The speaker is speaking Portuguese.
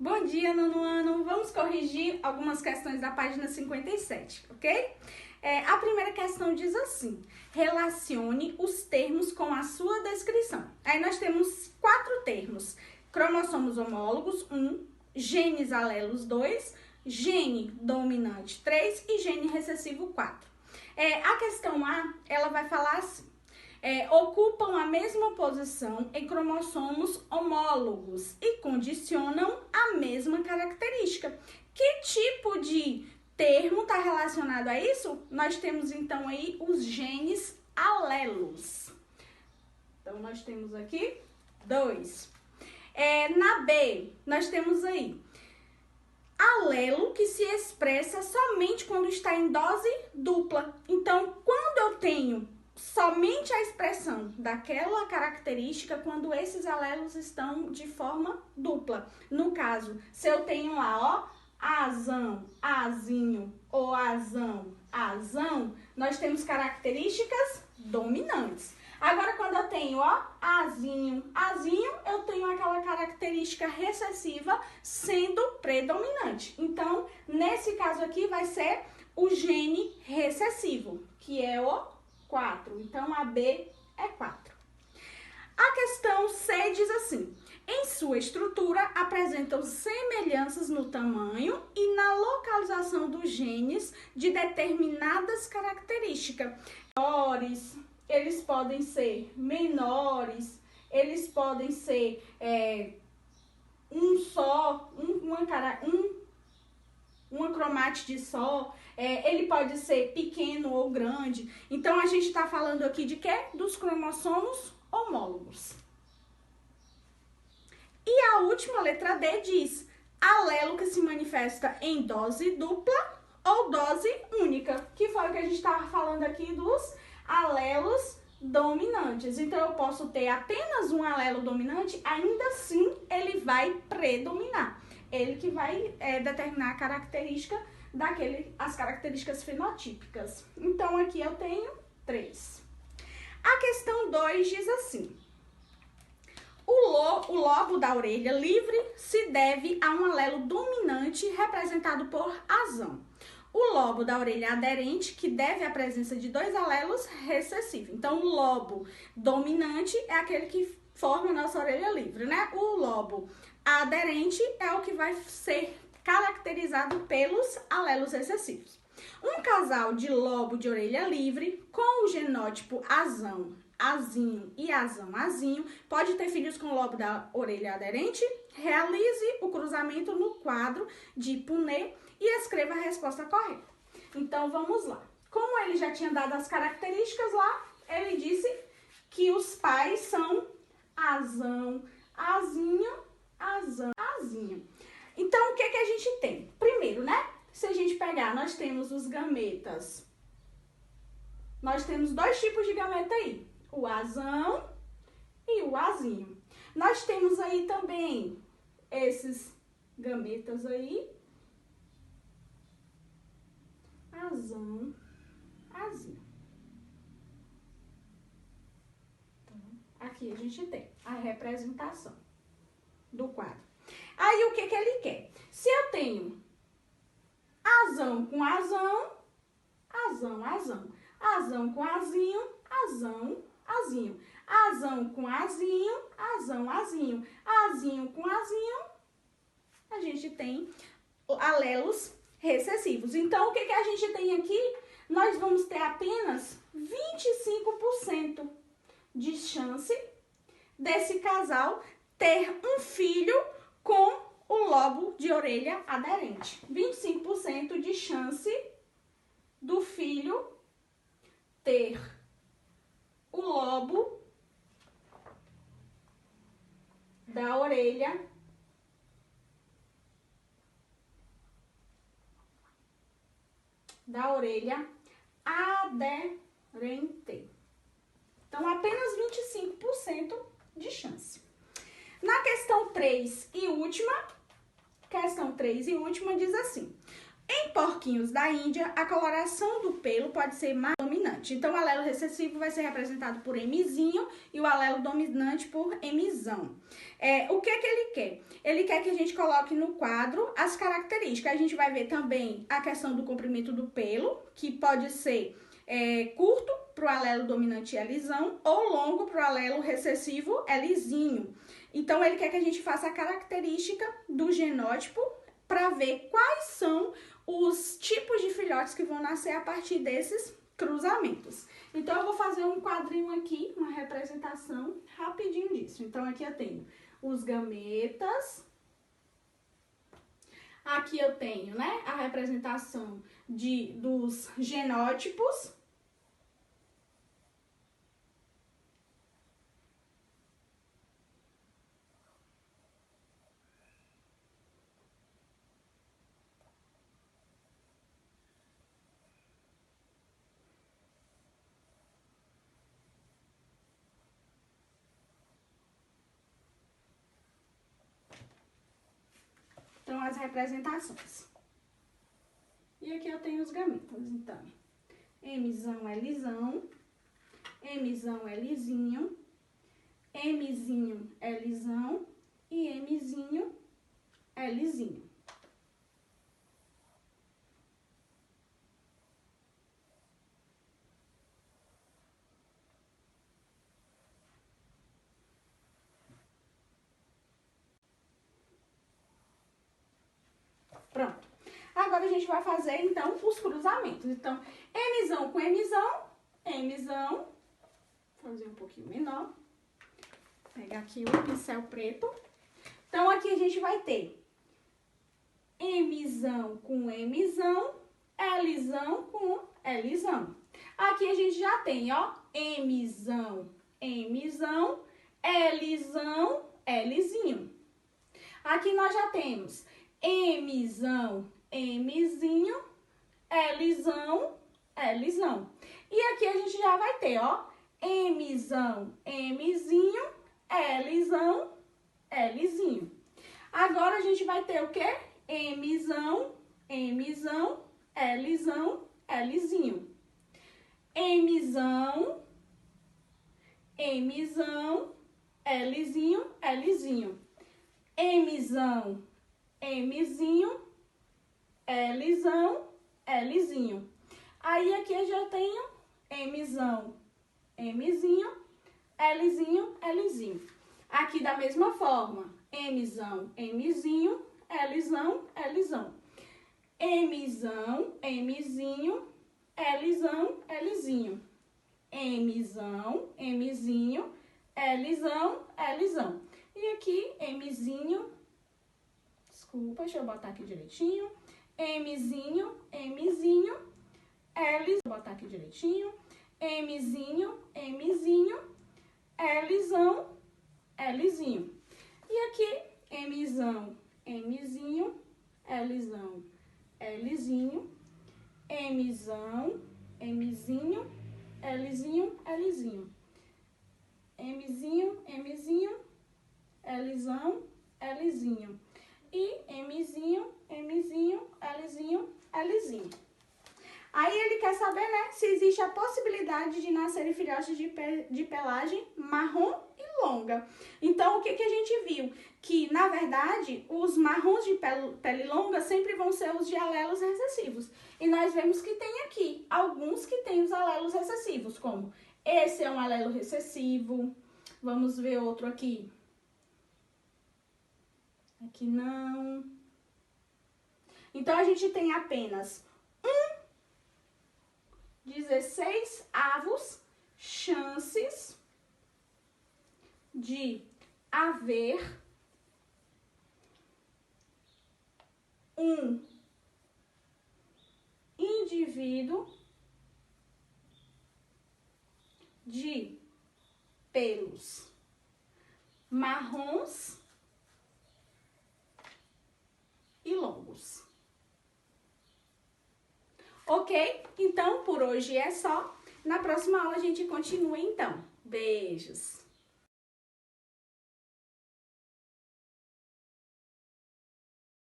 Bom dia, nono ano! Vamos corrigir algumas questões da página 57, ok? A primeira questão diz assim: relacione os termos com a sua descrição. Aí nós temos 4 termos: cromossomos homólogos, 1, genes alelos, 2, gene dominante, 3 e gene recessivo, 4. A questão A, ela vai falar assim: ocupam a mesma posição em cromossomos homólogos e condicionam a mesma característica. Que tipo de termo está relacionado a isso? Nós temos então aí os genes alelos. Então, nós temos aqui 2. Na B, nós temos aí alelo que se expressa somente quando está em dose dupla. Então, quando eu tenho somente a expressão daquela característica quando esses alelos estão de forma dupla. No caso, se eu tenho lá, ó, azão, azinho ou azão, azão, nós temos características dominantes. Agora, quando eu tenho, ó, azinho, azinho, eu tenho aquela característica recessiva sendo predominante. Então, nesse caso aqui, vai ser o gene recessivo, que é o 4. Então, a B é 4. A questão C diz assim: em sua estrutura, apresentam semelhanças no tamanho e na localização dos genes de determinadas características. Menores, eles podem ser menores, eles podem ser uma cromátide só, ele pode ser pequeno ou grande. Então, a gente está falando aqui de quê? Dos cromossomos homólogos. E a última, letra D, diz alelo que se manifesta em dose dupla ou dose única, que foi o que a gente estava falando aqui dos alelos dominantes. Então, eu posso ter apenas um alelo dominante, ainda assim ele vai predominar. Ele que vai determinar a característica as características fenotípicas. Então, aqui eu tenho 3. A questão 2 diz assim: o lobo da orelha livre se deve a um alelo dominante representado por azão. O lobo da orelha aderente, que deve à presença de 2 alelos recessivos. Então, o lobo dominante é aquele que forma a nossa orelha livre, né? O lobo aderente é o que vai ser caracterizado pelos alelos recessivos. Um casal de lobo de orelha livre com o genótipo azão, azinho e azão, azinho, pode ter filhos com lobo da orelha aderente? Realize o cruzamento no quadro de Punnett e escreva a resposta correta. Então, vamos lá. Como ele já tinha dado as características lá, ele disse que os pais são azão, azinho, azão, azinho. Então, o que a gente tem? Primeiro, né? Se a gente pegar, nós temos os gametas. Nós temos 2 tipos de gameta aí. O azão e o azinho. Nós temos aí também esses gametas aí. Azão, azinho. Então, aqui a gente tem a representação do quadro. Aí, o que ele quer? Se eu tenho azão com azão, azão, azão. Azão com azinho, azão, azinho. Azão com azinho, azão, azinho. Azinho com azinho, a gente tem alelos recessivos. Então, o que a gente tem aqui? Nós vamos ter apenas 25% de chance desse casal ter um filho com o lobo de orelha aderente. 25% de chance do filho ter o lobo da orelha aderente. Então, apenas 25% de chance. Na questão 3 e última, diz assim: em porquinhos da Índia, a coloração do pelo pode ser mais dominante. dominante. Então, o alelo recessivo vai ser representado por Mzinho e o alelo dominante por Mzão. O que ele quer? Ele quer que a gente coloque no quadro as características. A gente vai ver também a questão do comprimento do pelo, que pode ser curto para o alelo dominante Lzão ou longo para o alelo recessivo Lzinho. Então, ele quer que a gente faça a característica do genótipo para ver quais são os tipos de filhotes que vão nascer a partir desses cruzamentos. Então, eu vou fazer um quadrinho aqui, uma representação rapidinho disso. Então, aqui eu tenho os gametas. Aqui eu tenho, né, a representação dos genótipos. Então, as representações. E aqui eu tenho os gametas, então. Mzão, Lzão, Mzão, Lzinho, Mzinho, Lzão e Mzinho, Lzinho. Pronto. Agora a gente vai fazer, então, os cruzamentos. Então, Mzão com Mzão, Mzão, vou fazer um pouquinho menor. Vou pegar aqui o pincel preto. Então, aqui a gente vai ter Mzão com Mzão, Lzão com Lzão. Aqui a gente já tem, ó, Mzão, Mzão, Lzão, Lzinho. Aqui nós já temos Mzão, Mzinho, Lzão, Lzão. E aqui a gente já vai ter, ó, Mzão, Mzinho, Lzão, Lzinho. Agora a gente vai ter o quê? Mzão, Mzão, Lzão, Lzinho. Mzão, Mzão, Lzinho, Lzinho. Mzão, Mzinho, Lzão, Lzinho. Aí aqui eu já tenho Mzão, Mzinho, Lzinho, Lzinho. Aqui da mesma forma, Mzão, Mzinho, Lzão, Lzão. Mzão, Mzinho, Lzão, Lzinho. Mzão, Mzinho, Lzão, Lzão. E aqui, Mzinho, desculpa, deixa eu botar aqui direitinho. Mzinho, Mzinho, Lzão, vou botar aqui direitinho. Mzinho, Mzinho, Lzão, Lzinho. E aqui, Mzão, Mzinho, Lzão, Lzinho. Mzão, Mzinho, Lzinho, Lzinho. Mzinho, Mzinho, Lzão, Lzinho. E Mzinho, Mzinho, Lzinho, Lzinho. Aí ele quer saber, né, se existe a possibilidade de nascerem filhotes de pelagem marrom e longa. Então, o que a gente viu? Que, na verdade, os marrons de pele longa sempre vão ser os de alelos recessivos. E nós vemos que tem aqui alguns que têm os alelos recessivos, como esse é um alelo recessivo. Vamos ver outro aqui. Aqui não. Então, a gente tem apenas 16 avos chances de haver um indivíduo de pelos marrons e longos. Ok? Então, por hoje é só. Na próxima aula a gente continua, então. Beijos!